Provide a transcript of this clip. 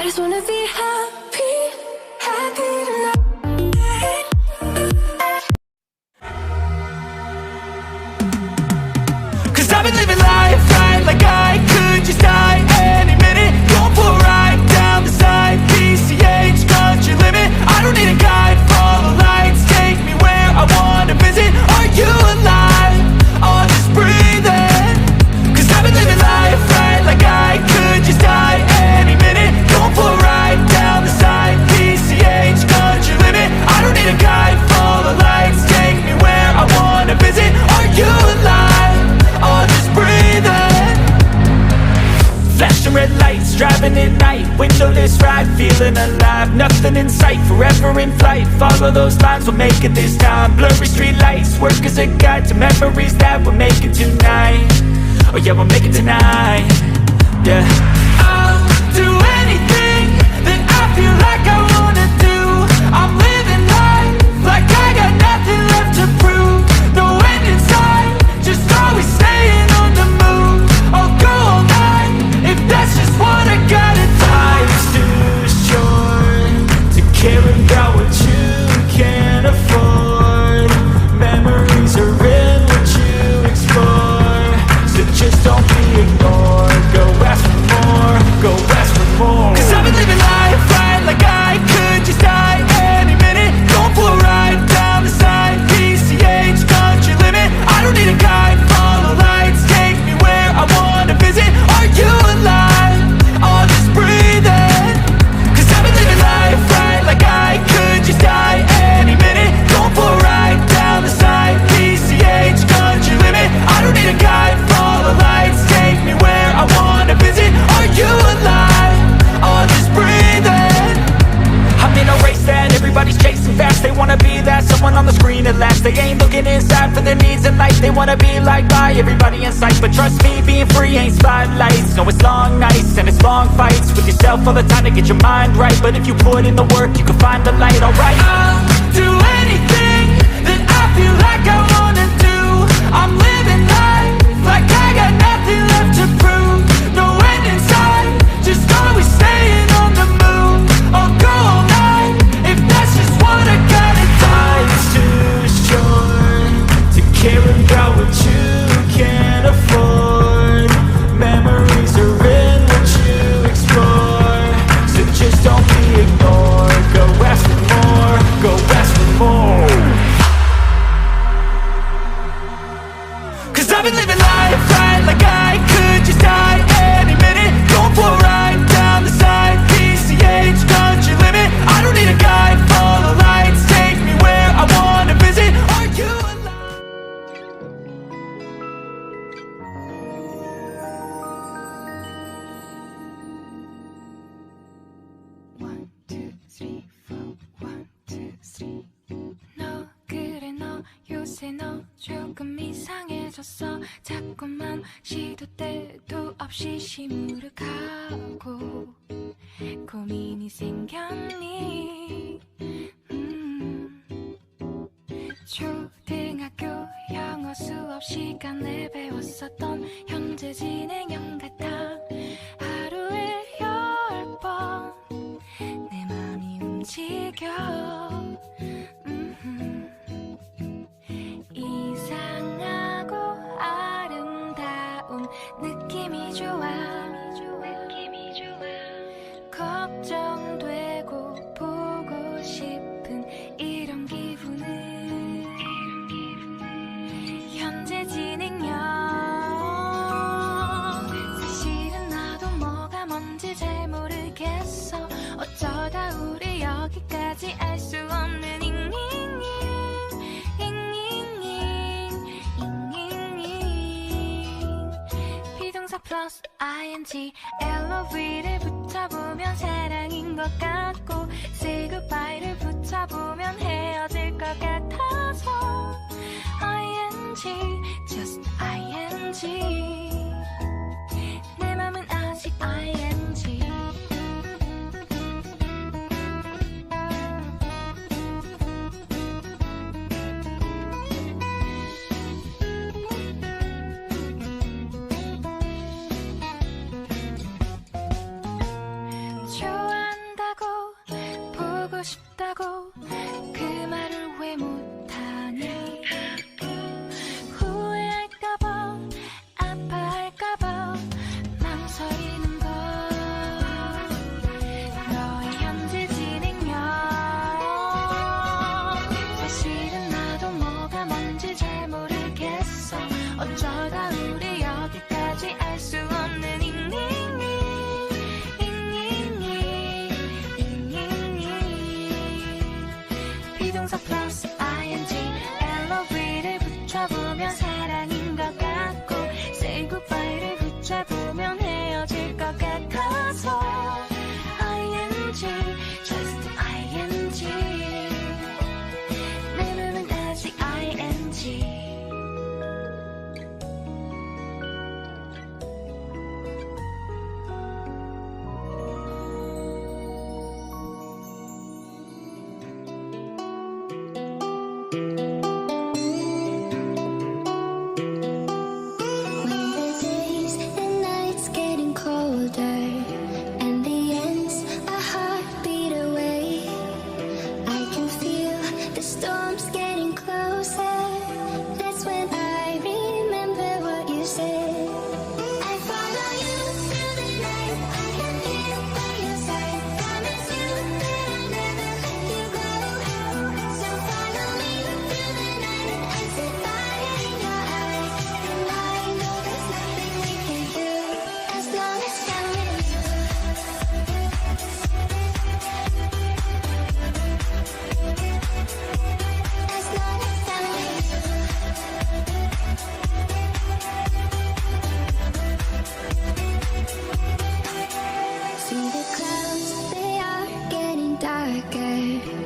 just wanna be happy, happy tonight. Cause I've been living life right like I could just die any minute. Going for a ride down the side, PCH, country limit. I don't need a guide, follow lights, take me where I wanna visit. Are you alive? Or just breathing? Cause I've been living life right like I could just die any minute. Going for a ride down the side, PCH, country limit. I don't need a guide, follow lights, take me where I wanna visit. Are you alive? Or just breathing? Flashing red lights, driving at night, windowless ride, feeling alive. Nothing in sight, forever in flight. Follow those lines, we'll make it this time. Blurry street lights, work as a guide to memories that we're making tonight. Oh yeah, we'll make it tonight. Yeah. I'll do anything that I feel like I wanna do. I'm living life like I got nothing left to prove. No end in sight, just always staying on the move. I'll go all night if that's just what I gotta do. Life's too short to care about what you can't afford. Memories are in what you explore, so just don't be ignored. Go ask for more, go ask for more. Cause I've been living life right like I could just die any minute. Going for a ride down the side, PCH, country limit. I don't need a guide, follow lights, take me where I wanna visit. Are you alive? Or just breathing? Cause I've been living life right like I could just die any minute. Going for a ride down the side, PCH, country limit. I don't need a guide, follow lights, take me where I wanna visit. Are you alive? Or just breathing? I'm in a race that everybody's chasing fast. They wanna be that someone on the screen at last. They ain't looking inside for their needs in life. They wanna be liked by everybody in sight. But trust me, being free ain't spotlights. No, it's long nights and it's long fights with yourself all the time to get your mind right. But if you put in the work, you can find the light, alright. I'll do anything that I feel like I wanna do. I'm living life like I got nothing left to prove. No end in sight, just always staying on the move. I'll go all night if that's just what I gotta do. Life's too short to care about what you can't afford. Memories are in what you explore, so just don't be ignored. Go ask for more, go ask for more. Cause I've been living life right like I could just die any minute. Going for a ride down the side, PCH, country limit. I don't need a guide, follow lights, take me where I wanna visit. Are you alive? One, two, three, four. One, two, three. 너 그래 너 요새 너 조금 이상해졌어. 자꾸만 시도 때도 없이 시무룩하고 고민이 생겼니? 초등학교 영어 수업 시간에 배웠었던 현재 진행형 같아. 하루에 10번 내 맘이 움직여. 이상하고 아름다운 느낌이 좋아. 걱정되고 보고 싶은 이런 기분은 현재 진행형. 사실은 나도 뭐가 뭔지 잘 모르겠어. 어쩌다 우리 여기까지 알 수 없는 비동사 플러스 ing LOV를 붙여보면 사랑인 것 같고 say goodbye를 붙여보면 헤어질 것 같아서 ing just ing 내 맘은 아직 ing forget.